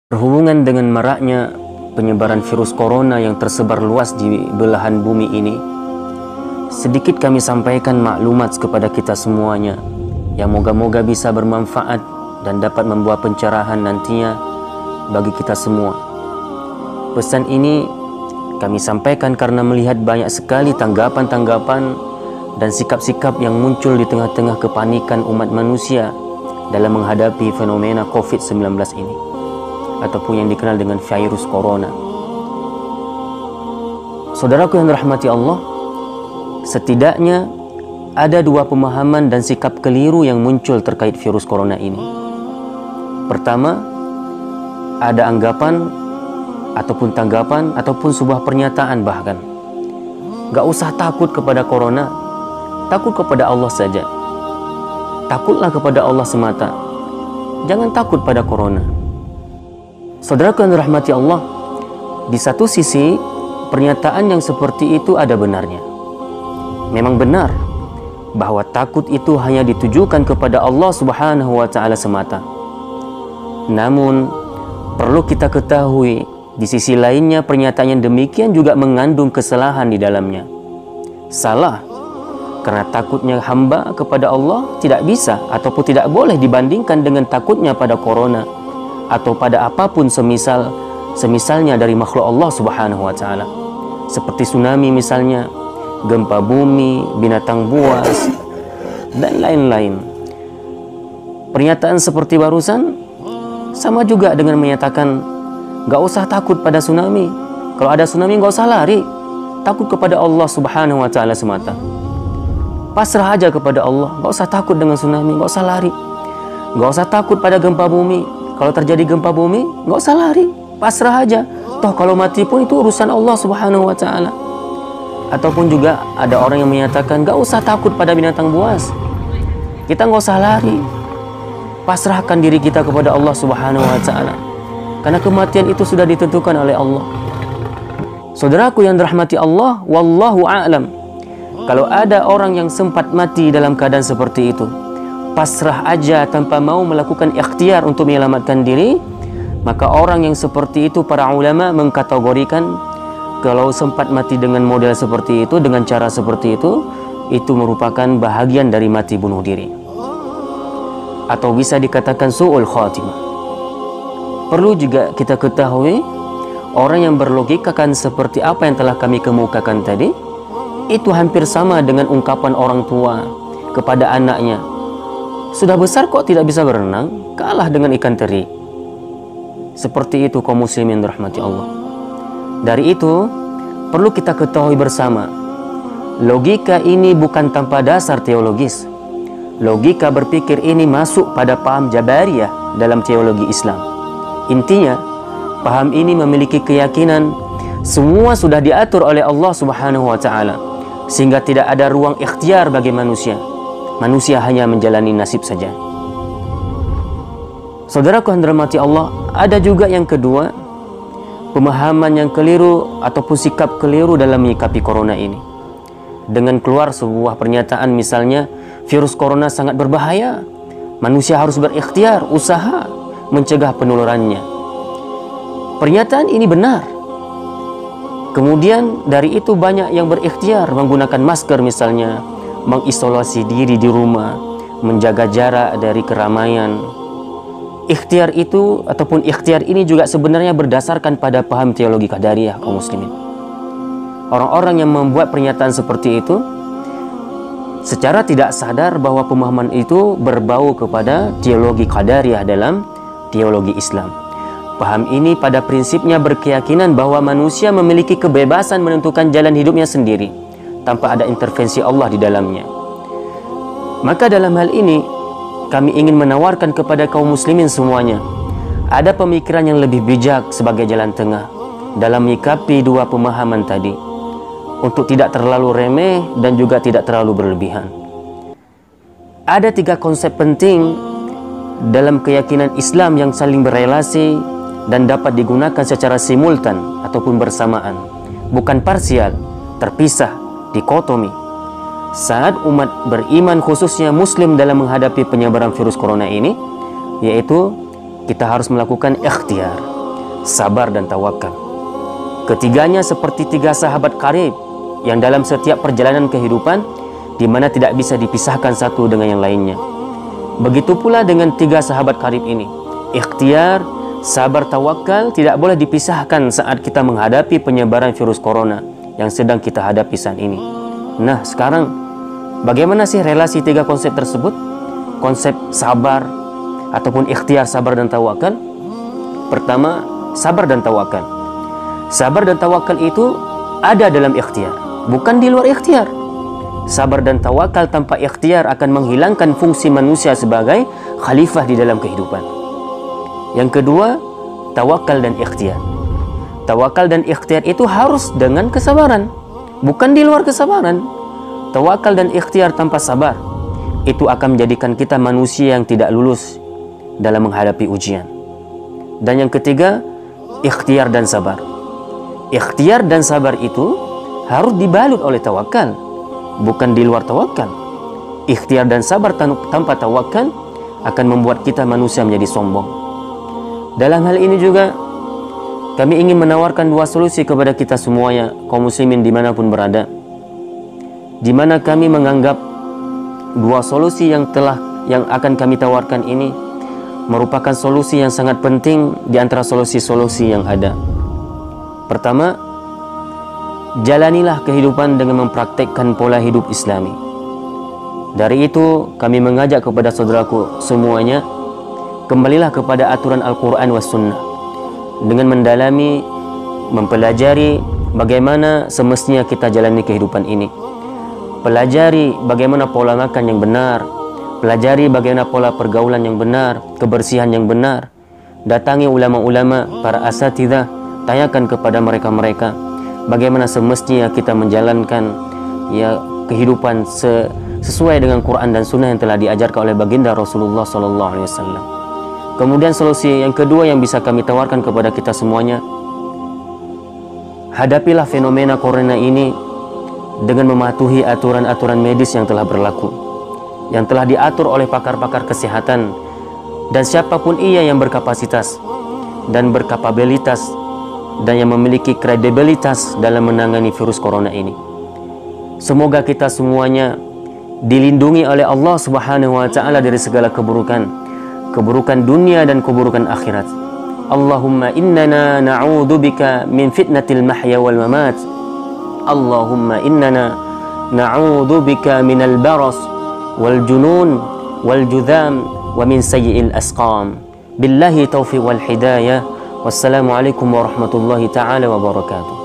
Berhubungan dengan maraknya penyebaran virus corona yang tersebar luas di belahan bumi ini, sedikit kami sampaikan maklumat kepada kita semuanya yang moga-moga bisa bermanfaat dan dapat membawa pencerahan nantinya bagi kita semua. Pesan ini kami sampaikan karena melihat banyak sekali tanggapan-tanggapan dan sikap-sikap yang muncul di tengah-tengah kepanikan umat manusia dalam menghadapi fenomena COVID-19 ini, ataupun yang dikenal dengan virus corona. Saudaraku yang dirahmati Allah, setidaknya ada dua pemahaman dan sikap keliru yang muncul terkait virus corona ini. Pertama, ada anggapan ataupun tanggapan ataupun sebuah pernyataan bahkan, gak usah takut kepada corona, takut kepada Allah saja. Takutlah kepada Allah semata, jangan takut pada corona. Saudaraku yang dirahmati Allah, di satu sisi pernyataan yang seperti itu ada benarnya. Memang benar bahwa takut itu hanya ditujukan kepada Allah Subhanahu wa Ta'ala semata. Namun perlu kita ketahui, di sisi lainnya pernyataan yang demikian juga mengandung kesalahan di dalamnya. Salah karena takutnya hamba kepada Allah tidak bisa ataupun tidak boleh dibandingkan dengan takutnya pada corona atau pada apapun semisalnya dari makhluk Allah Subhanahu wa Ta'ala, seperti tsunami misalnya, gempa bumi, binatang buas, dan lain-lain. Pernyataan seperti barusan sama juga dengan menyatakan gak usah takut pada tsunami. Kalau ada tsunami gak usah lari, takut kepada Allah Subhanahu wa Ta'ala semata. Pasrah aja kepada Allah, gak usah takut dengan tsunami, gak usah lari. Gak usah takut pada gempa bumi. Kalau terjadi gempa bumi, nggak usah lari, pasrah aja. Toh kalau mati pun itu urusan Allah Subhanahu wa Ta'ala. Ataupun juga ada orang yang menyatakan nggak usah takut pada binatang buas, kita nggak usah lari, pasrahkan diri kita kepada Allah Subhanahu wa Ta'ala, karena kematian itu sudah ditentukan oleh Allah. Saudaraku yang dirahmati Allah, wallahu a'lam, kalau ada orang yang sempat mati dalam keadaan seperti itu, pasrah aja tanpa mau melakukan ikhtiar untuk menyelamatkan diri, maka orang yang seperti itu para ulama mengkategorikan kalau sempat mati dengan model seperti itu, dengan cara seperti itu merupakan bahagian dari mati bunuh diri, atau bisa dikatakan su'ul khatimah. Perlu juga kita ketahui, orang yang berlogikakan seperti apa yang telah kami kemukakan tadi, itu hampir sama dengan ungkapan orang tua kepada anaknya, sudah besar kok tidak bisa berenang, kalah dengan ikan teri. Seperti itu kaum muslimin dirahmati Allah. Dari itu perlu kita ketahui bersama, logika ini bukan tanpa dasar teologis. Logika berpikir ini masuk pada paham Jabariyah dalam teologi Islam. Intinya, paham ini memiliki keyakinan semua sudah diatur oleh Allah Subhanahu wa Ta'ala, sehingga tidak ada ruang ikhtiar bagi manusia. Manusia hanya menjalani nasib saja. Saudaraku yang dirahmati Allah, ada juga yang kedua, pemahaman yang keliru ataupun sikap keliru dalam menyikapi corona ini. Dengan keluar sebuah pernyataan misalnya, virus corona sangat berbahaya, manusia harus berikhtiar, usaha mencegah penularannya. Pernyataan ini benar. Kemudian dari itu banyak yang berikhtiar menggunakan masker misalnya, mengisolasi diri di rumah, menjaga jarak dari keramaian. Ikhtiar itu ataupun ikhtiar ini juga sebenarnya berdasarkan pada paham teologi qadariyah kaum muslimin. Orang-orang yang membuat pernyataan seperti itu secara tidak sadar bahwa pemahaman itu berbau kepada teologi qadariyah dalam teologi Islam. Paham ini pada prinsipnya berkeyakinan bahwa manusia memiliki kebebasan menentukan jalan hidupnya sendiri tanpa ada intervensi Allah di dalamnya. Maka dalam hal ini kami ingin menawarkan kepada kaum muslimin semuanya, ada pemikiran yang lebih bijak sebagai jalan tengah dalam menyikapi dua pemahaman tadi, untuk tidak terlalu remeh dan juga tidak terlalu berlebihan. Ada tiga konsep penting dalam keyakinan Islam yang saling berelasi dan dapat digunakan secara simultan ataupun bersamaan, bukan parsial, terpisah, dikotomi. Saat umat beriman khususnya muslim dalam menghadapi penyebaran virus corona ini, yaitu kita harus melakukan ikhtiar. sabar dan tawakal. Ketiganya seperti tiga sahabat karib yang dalam setiap perjalanan kehidupan di mana tidak bisa dipisahkan satu dengan yang lainnya. Begitu pula dengan tiga sahabat karib ini. Ikhtiar, sabar, tawakal tidak boleh dipisahkan saat kita menghadapi penyebaran virus corona yang sedang kita hadapi saat ini. Nah, sekarang bagaimana sih relasi tiga konsep tersebut? Konsep sabar ataupun ikhtiar, sabar dan tawakal. Pertama, sabar dan tawakal. Sabar dan tawakal itu ada dalam ikhtiar, bukan di luar ikhtiar. Sabar dan tawakal tanpa ikhtiar akan menghilangkan fungsi manusia sebagai khalifah di dalam kehidupan. Yang kedua, tawakal dan ikhtiar. Tawakal dan ikhtiar itu harus dengan kesabaran, bukan di luar kesabaran. Tawakal dan ikhtiar tanpa sabar itu akan menjadikan kita manusia yang tidak lulus dalam menghadapi ujian. Dan yang ketiga, ikhtiar dan sabar. Ikhtiar dan sabar itu harus dibalut oleh tawakal, bukan di luar tawakal. Ikhtiar dan sabar tanpa tawakal akan membuat kita manusia menjadi sombong. Dalam hal ini juga kami ingin menawarkan dua solusi kepada kita semuanya, kaum muslimin dimanapun berada, di mana kami menganggap dua solusi yang akan kami tawarkan ini merupakan solusi yang sangat penting di antara solusi-solusi yang ada. Pertama, jalanilah kehidupan dengan mempraktekkan pola hidup Islami. Dari itu, kami mengajak kepada saudaraku semuanya, kembalilah kepada aturan Al-Quran was Sunnah dengan mendalami, mempelajari bagaimana semestinya kita jalani kehidupan ini. Pelajari bagaimana pola makan yang benar, pelajari bagaimana pola pergaulan yang benar, kebersihan yang benar. Datangi ulama-ulama, para asatidzah, tanyakan kepada mereka-mereka bagaimana semestinya kita menjalankan kehidupan sesuai dengan Quran dan Sunnah yang telah diajarkan oleh baginda Rasulullah SAW. Kemudian solusi yang kedua yang bisa kami tawarkan kepada kita semuanya, hadapilah fenomena corona ini dengan mematuhi aturan-aturan medis yang telah berlaku, yang telah diatur oleh pakar-pakar kesehatan dan siapapun ia yang berkapasitas dan berkapabilitas dan yang memiliki kredibilitas dalam menangani virus corona ini. Semoga kita semuanya dilindungi oleh Allah Subhanahu wa taala dari segala keburukan dunia dan keburukan akhirat. Allahumma innana na'udzubika min fitnatil mahya wal mamat. Allahumma innana na'udzubika minal baras wal junun wal judham wa min sayyi'il asqam. Billahi taufiq wal hidayah. Wassalamualaikum warahmatullahi ta'ala wabarakatuh.